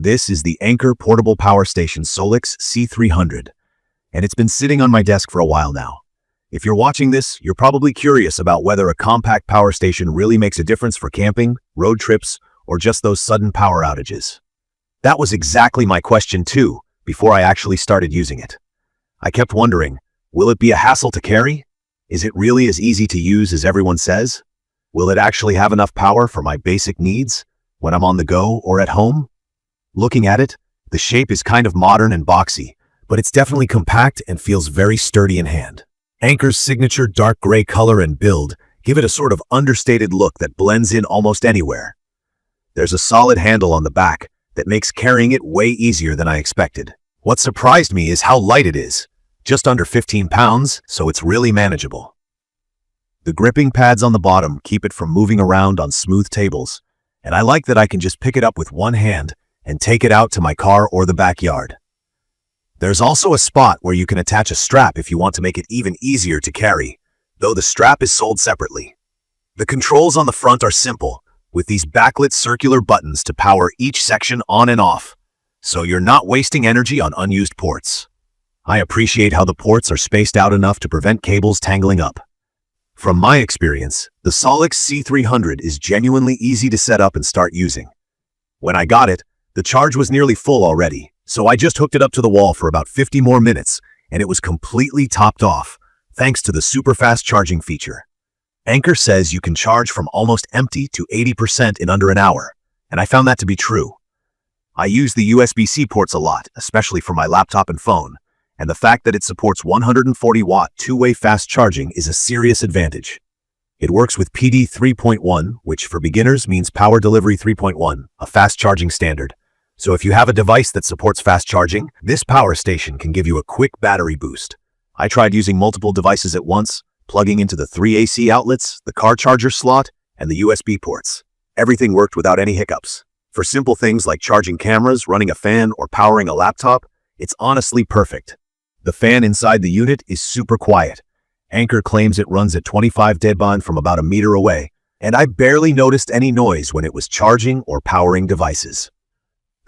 This is the Anker portable power station SOLIX C300, and it's been sitting on my desk for a while now. If you're watching this, you're probably curious about whether a compact power station really makes a difference for camping, road trips, or just those sudden power outages. That was exactly my question too, before I actually started using it. I kept wondering, will it be a hassle to carry? Is it really as easy to use as everyone says? Will it actually have enough power for my basic needs when I'm on the go or at home? Looking at it, the shape is kind of modern and boxy, but it's definitely compact and feels very sturdy in hand. Anker's signature dark gray color and build give it a sort of understated look that blends in almost anywhere. There's a solid handle on the back that makes carrying it way easier than I expected. What surprised me is how light it is, just under 15 pounds, so it's really manageable. The gripping pads on the bottom keep it from moving around on smooth tables, and I like that I can just pick it up with one hand and take it out to my car or the backyard. There's also a spot where you can attach a strap if you want to make it even easier to carry, though the strap is sold separately. The controls on the front are simple, with these backlit circular buttons to power each section on and off, so you're not wasting energy on unused ports. I appreciate how the ports are spaced out enough to prevent cables tangling up. From my experience, the SOLIX C300 is genuinely easy to set up and start using. When I got it, the charge was nearly full already, so I just hooked it up to the wall for about 50 more minutes, and it was completely topped off, thanks to the super fast charging feature. Anker says you can charge from almost empty to 80% in under an hour, and I found that to be true. I use the USB-C ports a lot, especially for my laptop and phone, and the fact that it supports 140-watt two-way fast charging is a serious advantage. It works with PD 3.1, which for beginners means Power Delivery 3.1, a fast charging standard. So if you have a device that supports fast charging, this power station can give you a quick battery boost. I tried using multiple devices at once, plugging into the 3 AC outlets, the car charger slot, and the USB ports. Everything worked without any hiccups. For simple things like charging cameras, running a fan, or powering a laptop, it's honestly perfect. The fan inside the unit is super quiet. Anker claims it runs at 25 dB from about a meter away, and I barely noticed any noise when it was charging or powering devices.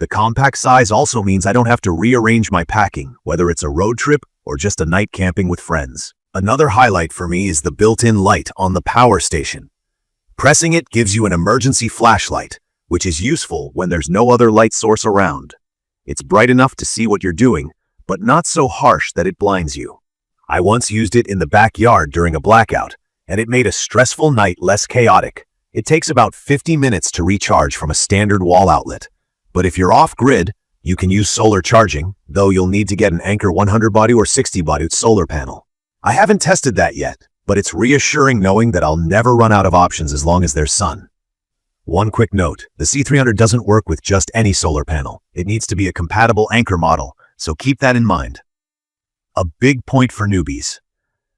The compact size also means I don't have to rearrange my packing, whether it's a road trip or just a night camping with friends. Another highlight for me is the built-in light on the power station. Pressing it gives you an emergency flashlight, which is useful when there's no other light source around. It's bright enough to see what you're doing, but not so harsh that it blinds you. I once used it in the backyard during a blackout, and it made a stressful night less chaotic. It takes about 50 minutes to recharge from a standard wall outlet. But if you're off-grid, you can use solar charging, though you'll need to get an Anker 100-watt or 60-watt solar panel. I haven't tested that yet, but it's reassuring knowing that I'll never run out of options as long as there's sun. One quick note, the C300 doesn't work with just any solar panel. It needs to be a compatible Anker model, so keep that in mind. A big point for newbies.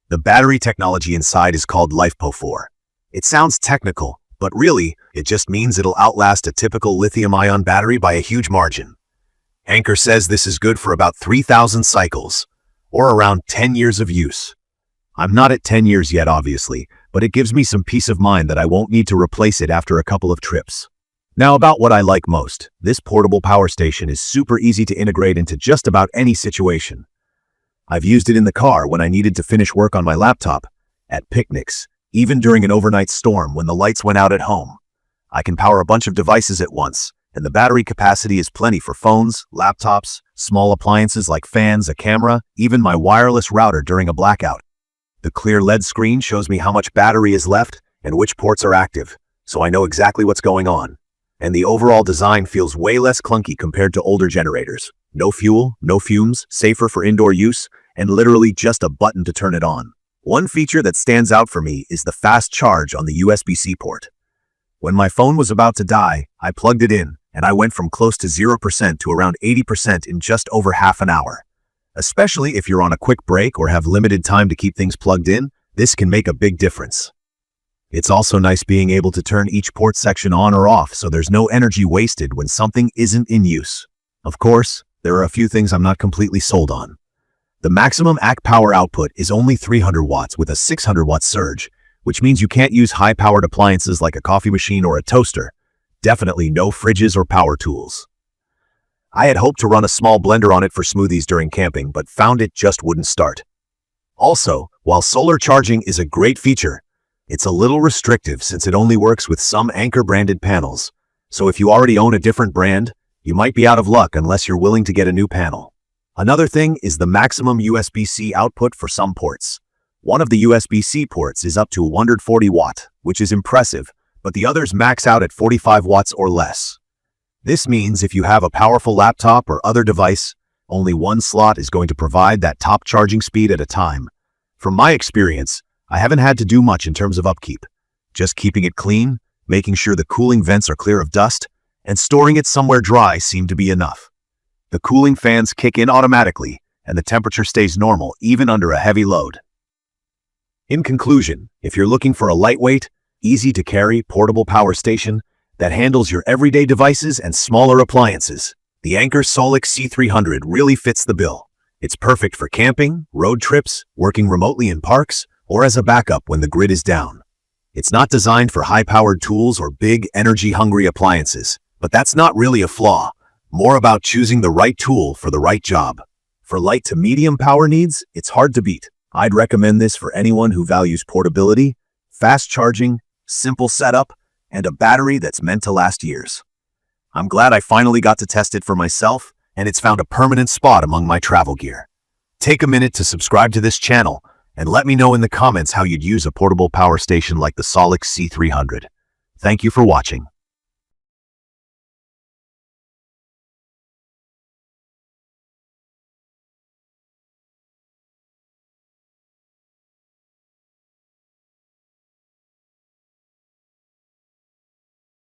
The battery technology inside is called LiFePO4. It sounds technical, but really, it just means it'll outlast a typical lithium-ion battery by a huge margin. Anker says this is good for about 3,000 cycles, or around 10 years of use. I'm not at 10 years yet, obviously, but it gives me some peace of mind that I won't need to replace it after a couple of trips. Now about what I like most. This portable power station is super easy to integrate into just about any situation. I've used it in the car when I needed to finish work on my laptop, at picnics, even during an overnight storm when the lights went out at home. I can power a bunch of devices at once, and the battery capacity is plenty for phones, laptops, small appliances like fans, a camera, even my wireless router during a blackout. The clear LED screen shows me how much battery is left and which ports are active, so I know exactly what's going on. And the overall design feels way less clunky compared to older generators. No fuel, no fumes, safer for indoor use, and literally just a button to turn it on. One feature that stands out for me is the fast charge on the USB-C port. When my phone was about to die, I plugged it in, and I went from close to 0% to around 80% in just over half an hour. Especially if you're on a quick break or have limited time to keep things plugged in, this can make a big difference. It's also nice being able to turn each port section on or off so there's no energy wasted when something isn't in use. Of course, there are a few things I'm not completely sold on. The maximum AC power output is only 300 watts with a 600-watt surge, which means you can't use high-powered appliances like a coffee machine or a toaster. Definitely no fridges or power tools. I had hoped to run a small blender on it for smoothies during camping, but found it just wouldn't start. Also, while solar charging is a great feature, it's a little restrictive since it only works with some Anker branded panels. So if you already own a different brand, you might be out of luck unless you're willing to get a new panel. Another thing is the maximum USB-C output for some ports. One of the USB-C ports is up to 140 watt, which is impressive, but the others max out at 45 watts or less. This means if you have a powerful laptop or other device, only one slot is going to provide that top charging speed at a time. From my experience, I haven't had to do much in terms of upkeep. Just keeping it clean, making sure the cooling vents are clear of dust, and storing it somewhere dry seemed to be enough. The cooling fans kick in automatically, and the temperature stays normal even under a heavy load. In conclusion, if you're looking for a lightweight, easy-to-carry portable power station that handles your everyday devices and smaller appliances, the Anker SOLIX C300 really fits the bill. It's perfect for camping, road trips, working remotely in parks, or as a backup when the grid is down. It's not designed for high-powered tools or big, energy-hungry appliances, but that's not really a flaw. More about choosing the right tool for the right job. For light to medium power needs, it's hard to beat. I'd recommend this for anyone who values portability, fast charging, simple setup, and a battery that's meant to last years. I'm glad I finally got to test it for myself, and it's found a permanent spot among my travel gear. Take a minute to subscribe to this channel, and let me know in the comments how you'd use a portable power station like the SOLIX C300. Thank you for watching.